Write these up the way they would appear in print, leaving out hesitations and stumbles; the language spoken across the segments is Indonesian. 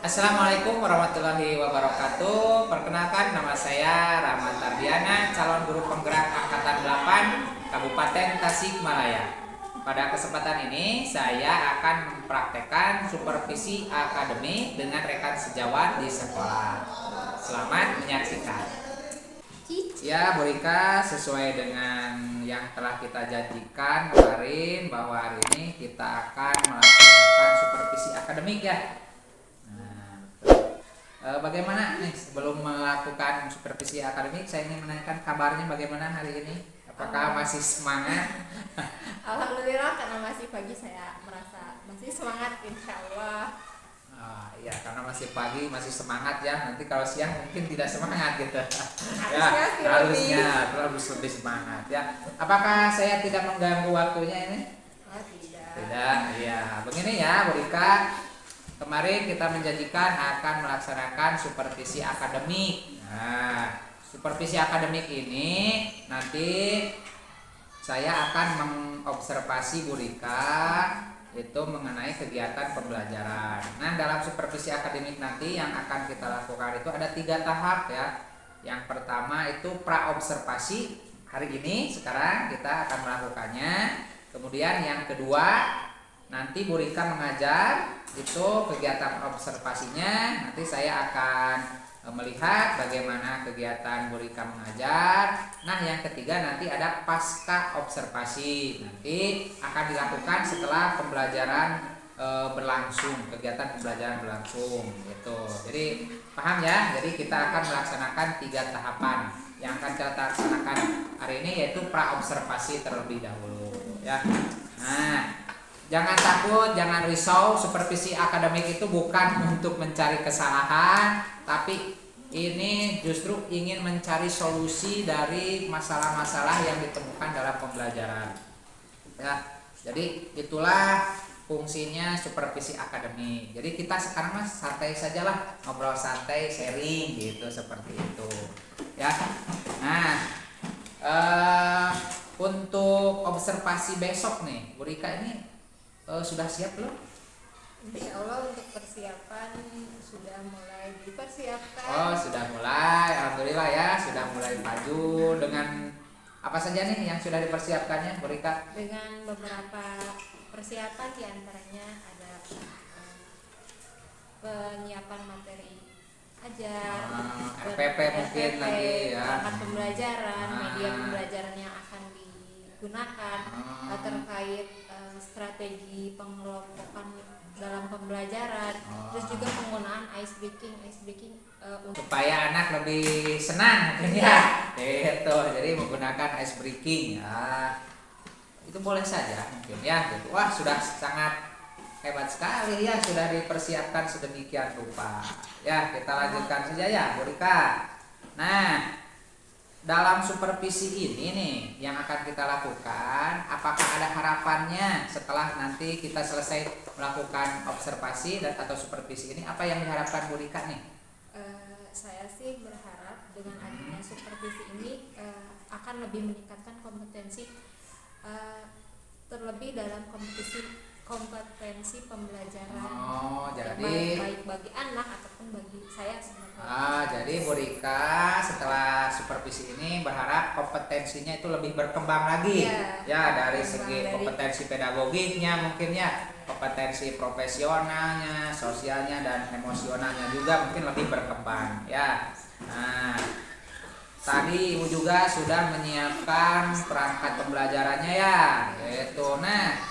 Assalamualaikum warahmatullahi wabarakatuh. Perkenalkan, nama saya Rahmat Tardiana, calon guru penggerak angkatan 8 Kabupaten Tasikmalaya. Pada kesempatan ini saya akan mempraktekkan supervisi akademik dengan rekan sejawat di sekolah. Selamat menyaksikan. Ya, Bu Rika, sesuai dengan yang telah kita janjikan kemarin bahwa hari ini kita akan melaksanakan supervisi akademik ya. Bagaimana nih sebelum melakukan supervisi akademik, saya ingin menanyakan kabarnya bagaimana hari ini? Apakah masih semangat? Alhamdulillah, karena masih pagi saya merasa masih semangat, insya Allah. Ya, karena masih pagi masih semangat ya. Nanti kalau siang mungkin tidak semangat gitu. Harusnya harus lebih semangat ya. Apakah saya tidak mengganggu waktunya ini? Tidak. Tidak. Ya, begini ya, Bu Rika. Kemarin kita menjanjikan akan melaksanakan supervisi akademik. Nah, supervisi akademik ini nanti saya akan mengobservasi Bu Rika itu mengenai kegiatan pembelajaran. Nah, dalam supervisi akademik nanti yang akan kita lakukan itu ada 3 tahap ya. Yang pertama itu praobservasi. Hari ini sekarang kita akan melakukannya. Kemudian yang kedua, nanti Bu Rika mengajar, itu kegiatan observasinya. Nanti saya akan melihat bagaimana kegiatan Bu Rika mengajar. Nah, yang ketiga nanti ada pasca observasi. Nanti akan dilakukan setelah pembelajaran berlangsung, kegiatan pembelajaran berlangsung gitu. Jadi paham ya? Jadi kita akan melaksanakan 3 tahapan. Yang akan kita laksanakan hari ini yaitu praobservasi terlebih dahulu ya. Nah, jangan takut, jangan risau. Supervisi akademik itu bukan untuk mencari kesalahan, tapi ini justru ingin mencari solusi dari masalah-masalah yang ditemukan dalam pembelajaran. Ya, jadi itulah fungsinya supervisi akademik. Jadi kita sekarang mas santai sajalah, ngobrol santai, sharing gitu, seperti itu. Ya. Nah, untuk observasi besok nih, Bu Rika ini sudah siap belum? Insya Allah untuk persiapan sudah mulai dipersiapkan. Oh, sudah mulai. Alhamdulillah ya, sudah mulai maju. Dengan apa saja nih yang sudah dipersiapkannya, Bu Rika? Dengan beberapa persiapan, diantaranya ada penyiapan materi ajar, RPP mungkin lagi ya. perangkat pembelajaran, media pembelajaran yang akan digunakan, terkait strategi pengelompokan dalam pembelajaran, terus juga penggunaan ice breaking supaya anak lebih senang mungkin ya. Gitu. Jadi menggunakan ice breaking ya. Itu boleh saja mungkin ya gitu. Wah, sudah sangat hebat sekali ya, sudah dipersiapkan sedemikian rupa. Ya, kita lanjutkan saja ya, Bu Rika. Nah, dalam supervisi ini nih yang akan kita lakukan, apakah ada harapannya setelah nanti kita selesai melakukan observasi dan atau supervisi ini, apa yang diharapkan Bu Rika nih? Saya sih berharap dengan adanya supervisi ini akan lebih meningkatkan kompetensi, terlebih dalam kompetensi pembelajaran. Jadi baik bagi anak ataupun bagi saya sebagai jadi Bu Rika setelah supervisi ini berharap kompetensinya itu lebih berkembang lagi ya, dari segi kompetensi pedagogiknya mungkin ya, kompetensi profesionalnya, sosialnya dan emosionalnya juga mungkin lebih berkembang ya. Nah, tadi Ibu juga sudah menyiapkan perangkat pembelajarannya ya gitu. Nah,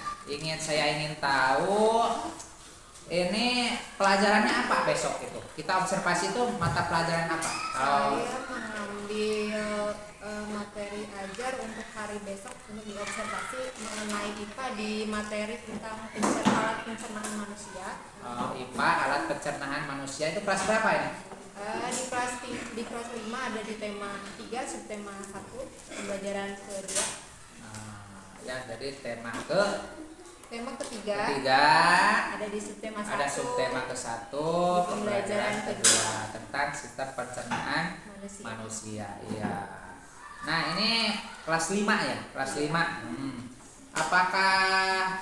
saya ingin tahu ini pelajarannya apa besok itu? Kita observasi itu mata pelajaran apa? Saya mengambil materi ajar untuk hari besok untuk diobservasi mengenai IPA di materi tentang alat pencernaan manusia. IPA alat pencernaan manusia itu kelas berapa ini? Di kelas 5 ada di tema 3, subtema 1, pembelajaran kedua. Ya, jadi tema ketiga ada di subtema 1. Ada subtema ke-1, pembelajaran kedua tentang sistem pencernaan manusia. Iya. Nah, ini kelas 5 ya, kelas 5. Apakah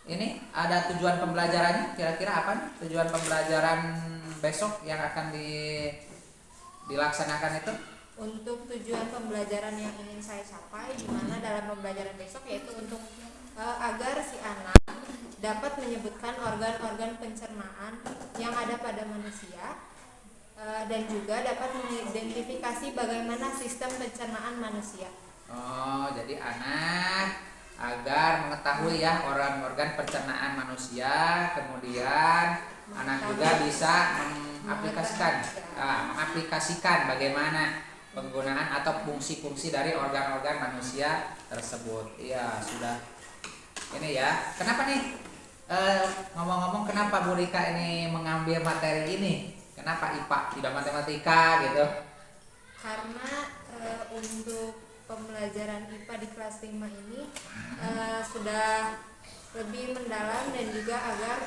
ini ada tujuan pembelajarannya, kira-kira apa nih tujuan pembelajaran besok yang akan dilaksanakan itu? Untuk tujuan pembelajaran yang ingin saya capai di mana dalam pembelajaran besok yaitu untuk agar si anak dapat menyebutkan organ-organ pencernaan yang ada pada manusia dan juga dapat mengidentifikasi bagaimana sistem pencernaan manusia. Oh, jadi anak agar mengetahui ya organ-organ pencernaan manusia, kemudian anak juga bisa mengaplikasikan bagaimana penggunaan atau fungsi-fungsi dari organ-organ manusia tersebut. Iya, sudah. Ini ya. Kenapa nih? Ngomong-ngomong, kenapa Bu Rika ini mengambil materi ini? Kenapa IPA tidak matematika gitu? Karena untuk pembelajaran IPA di kelas 5 ini sudah lebih mendalam dan juga agar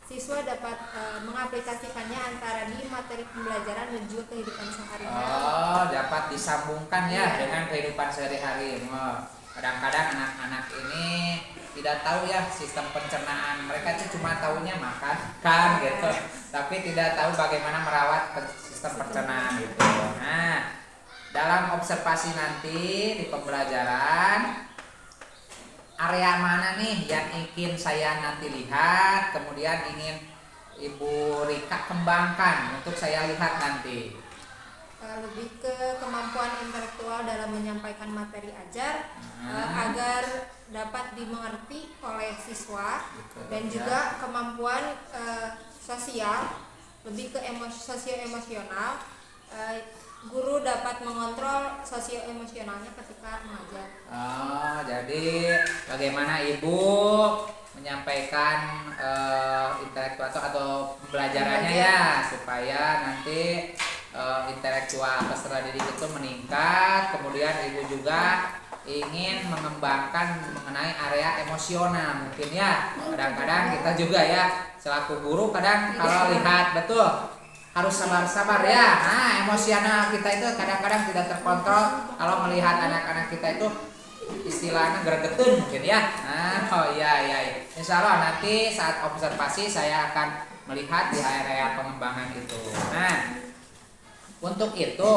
siswa dapat mengaplikasikannya antara di materi pembelajaran dan juga kehidupan sehari-hari. Oh, dapat disambungkan ya dengan kehidupan sehari-hari. Kadang-kadang anak-anak ini tidak tahu ya sistem pencernaan. Mereka itu cuma tahunya makan kan gitu, tapi tidak tahu bagaimana merawat sistem pencernaan gitu. Nah, dalam observasi nanti di pembelajaran, area mana nih yang ingin saya nanti lihat, kemudian ingin Ibu Rika kembangkan untuk saya lihat nanti? Lebih ke kemampuan intelektual dalam menyampaikan materi ajar agar dapat dimengerti oleh siswa, betul, dan juga kemampuan sosial, lebih ke sosio-emosional. Guru dapat mengontrol sosio-emosionalnya ketika mengajar. Oh, jadi bagaimana Ibu menyampaikan intelektual atau pembelajarannya ya, supaya nanti intelektual peserta didik itu meningkat. Kemudian Ibu juga ingin mengembangkan mengenai area emosional mungkin ya. Kadang-kadang kita juga ya selaku guru kadang kalau lihat betul harus sabar-sabar ya. Nah, emosional kita itu kadang-kadang tidak terkontrol kalau melihat anak-anak kita itu istilahnya gregetun mungkin ya. Nah, oh iya. Insya Allah nanti saat observasi saya akan melihat di area pengembangan itu. Nah, untuk itu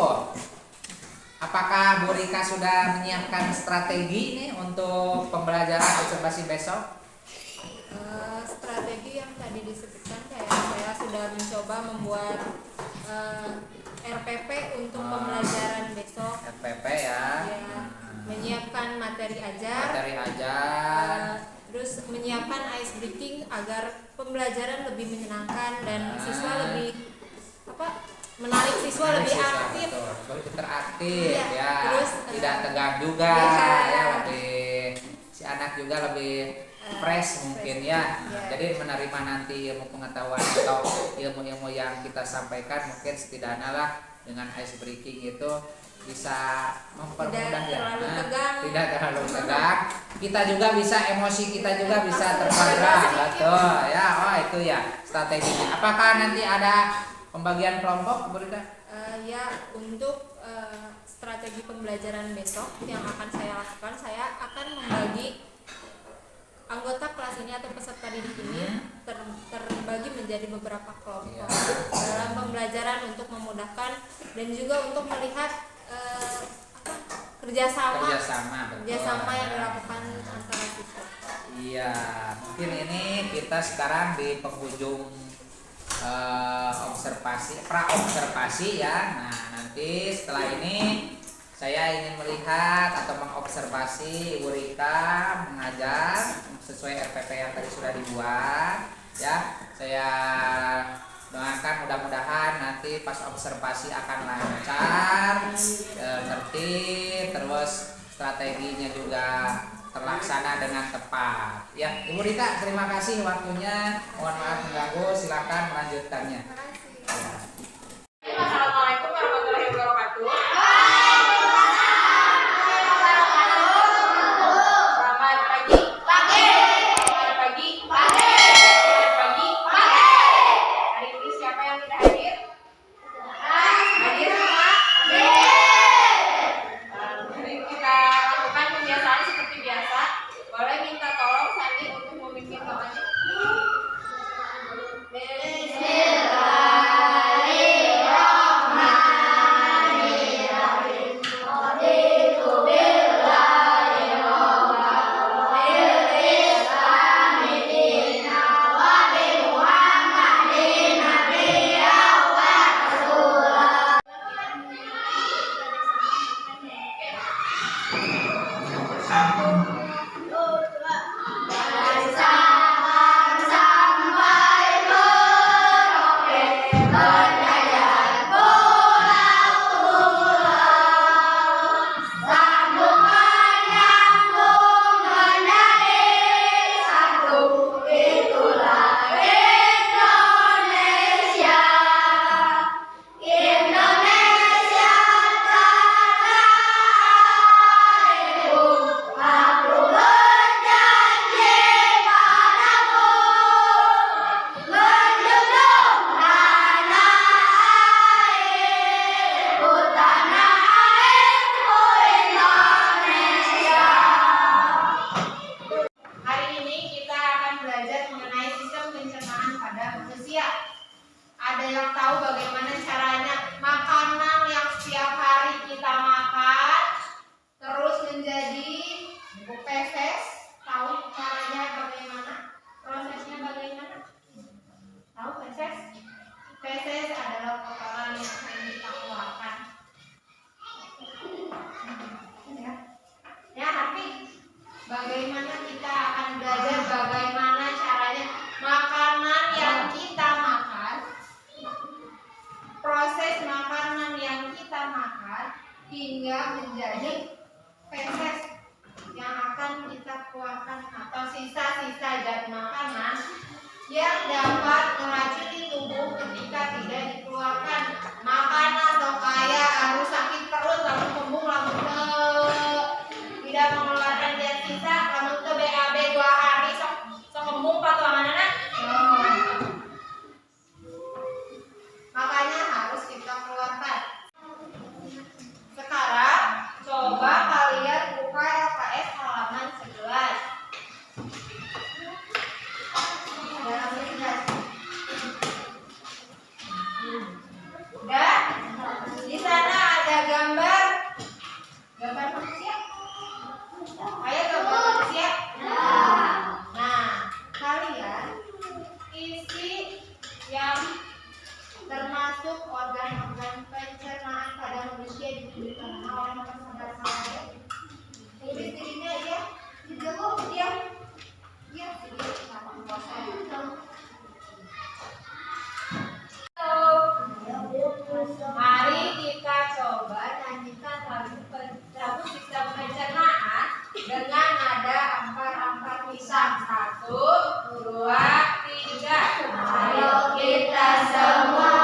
apakah Bu Rika sudah menyiapkan strategi nih untuk pembelajaran observasi besok? Strategi yang tadi disebutkan saya sudah mencoba membuat RPP untuk pembelajaran besok. RPP ya. Menyiapkan materi ajar. Terus menyiapkan ice breaking agar pembelajaran lebih menyenangkan dan siswa lebih menarik siswa lebih aktif. Lebih teraktif ya. Terus tidak tegang juga ya, lebih si anak juga lebih fresh mungkin ya. Jadi menerima nanti ilmu pengetahuan atau ilmu-ilmu yang kita sampaikan mungkin setidaknya lah dengan ice breaking itu bisa mempermudah ya. Tidak terlalu tegang. Kita juga bisa emosi kita juga bisa terkontrol. Betul ya. Oh itu ya strateginya. Apakah nanti ada pembagian kelompok Bu Rika? Ya, untuk strategi pembelajaran besok yang akan saya lakukan, saya akan membagi anggota kelas ini atau peserta didik ini terbagi menjadi beberapa kelompok dalam pembelajaran untuk memudahkan dan juga untuk melihat kerjasama yang dilakukan antara siswa. Iya, mungkin ini kita sekarang di penghujung pra-observasi ya. Nah, nanti setelah ini saya ingin melihat atau mengobservasi Ibu Rika mengajar sesuai RPP yang tadi sudah dibuat ya. Saya doakan mudah-mudahan nanti pas observasi akan lancar, tertib, terus strateginya juga terlaksana dengan tepat. Ya, Ibu Rika, terima kasih waktunya. Mohon maaf mengganggu, silakan melanjutkannya. Ya. Assalamualaikum warahmatullahi wabarakatuh. Selamat pagi. Selamat pagi. Selamat pagi. Hari ini siapa yang tidak hadir? Hadir semua? Mari kita lakukan pembiasaan seperti biasa. Boleh minta tolong Sandi untuk memimpin doa. hingga menjadi feses yang akan kita keluarkan atau sisa-sisa zat makanan yang dapat meracuni tubuh ketika tidak dikeluarkan. Makan atau kayak harus sakit perut, lalu kembung, lalu tidak mengeluarkan zat sisa, lalu ke BAB 2 hari sok kembung patuanganana. Makanya harus kita keluarkan. Sekarang coba kalian buka LKS halaman 11. Udah? Di sana ada gambar manusia. Ayo gambar manusia. Nah, kalian isi yang termasuk organ-organ pencernaan pada manusia diberikan oleh saudara-saudara. Tulis dirinya ya, dijago dia, dia sama kuasa. Mari kita coba nyanyikan lagu sistem pencernaan dengan nada ampar-ampar pisang. 1, 2, 3. Ayo kita semua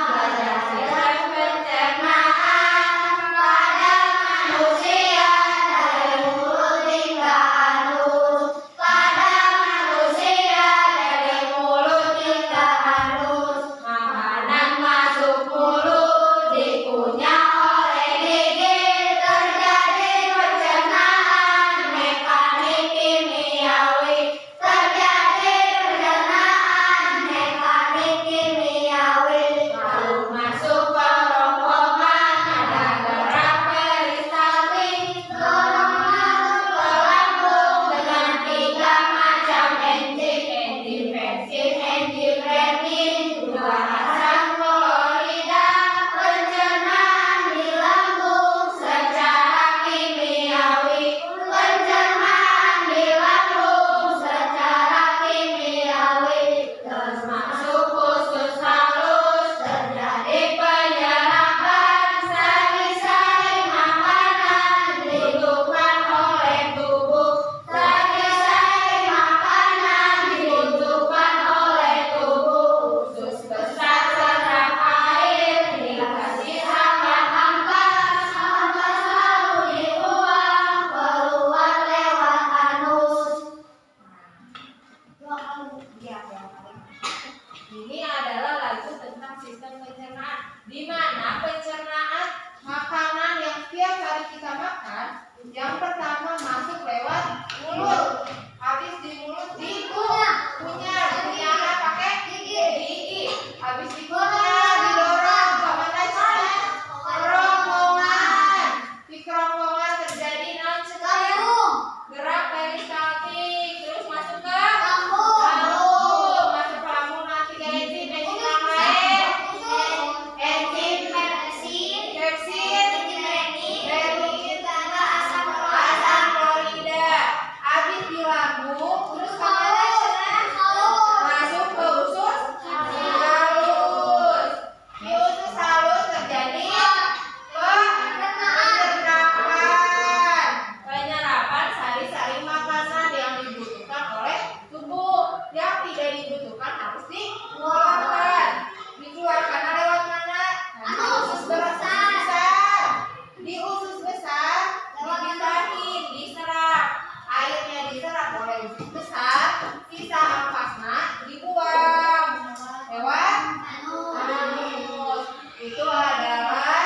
belajar sistem pencernaan pada manusia dari mulut hingga anus. Pada manusia dari mulut hingga anus. Makanan masuk mulut dikunyah oleh gigi, terjadi pencernaan mekanik kimiawi. Terjadi pencernaan mekanik kimiawi. Lalu masuk ke rongkongan, ada gerak peristaltik. Dorong masuk ke lambung dengan 3 macam enzim. Enzim pepsid, enzim renin, 2 asam klorida. Pencernaan di lambung secara kimiawi. Pencernaan di lambung secara kimiawi. Terus masuk usus halus, terjadi penyerapan. Sari-sari makanan dibutuhkan oleh tubuh. Sari-sari makanan dibutuhkan oleh tubuh. Usus besar serap air, dikasih hangat ampas. Ampas lalu dibuang keluar lewat anus. Ini adalah lagu tentang sistem pencernaan, di mana pencernaan makanan yang setiap hari kita makan, yang pertama masuk lewat mulut, habis di mulut dikunyah, kunyah pakai gigi, habis dikunyah didorong ke mana sih? Kerongkongan. Di kerongkongan terjadi non gerak peristaltik, terus masuk ke lambung, masuk ke lambung nanti ke enzim yang lain, enzim pepsid, renin, asam klorida. Habis di lambung, terus ke mana? Masuk ke usus halus. Di usus halus terjadi penyerapan sari-sari makanan yang dibutuhkan oleh tubuh. Yang tidak dibutuhkan harus dikeluarkan. Dikeluarkan lewat mana? Usus besar. Di usus besar dipisahin, diserap. Airnya diserap oleh usus besar, sisa ampasnya dibuang lewat anus. Itu adalah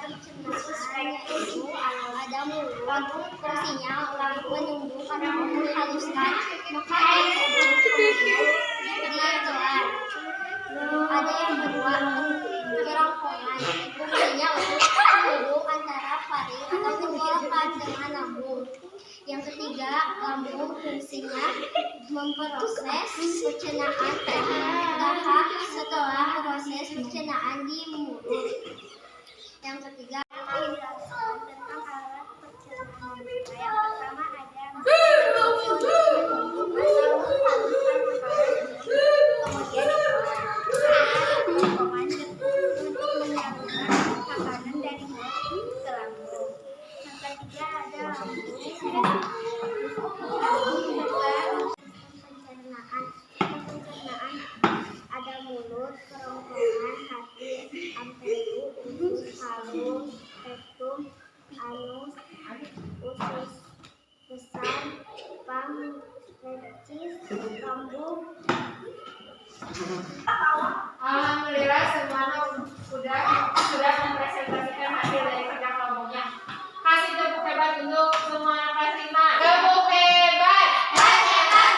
pencernaan yaitu ada mulut, fungsinya untuk menumbuhkan atau menghaluskan makanan kemudian dikeluarkan. Ada yang kedua, kerongkongan, fungsinya untuk menghubung antara faring atau tenggorokan dengan lambung. Yang ketiga, lambung, fungsinya memproses pencernaan tahap setelah proses pencernaan di mulut. Yang ketiga, penjelasan tentang alat pencernaan. Yang pertama ada kemudian kerongkongan untuk menyalurkan makanan dari mulut ke lambung. Yang ketiga ada lambung. Pencernaan ada mulut, kerongkongan, hati, ampelu, usus, halus, rektum, anus, usus besar, pankreas, lambung. Alhamdulillah semuanya sudah mempresentasikan hasil dari kerja kelompoknya. Kasih tepuk hebat untuk semua kelas 5. Tepuk hebat. Hebat.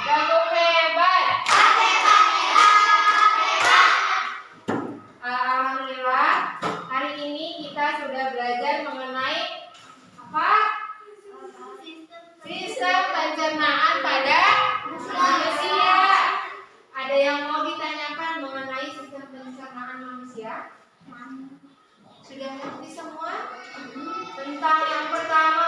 Tepuk hebat. Alhamdulillah hari ini kita sudah belajar mengenai apa? Sistem pencernaan pada manusia. Ada yang mau ditanyakan mengenai sistem pencernaan manusia? Sudah ngerti semua? Tentang yang pertama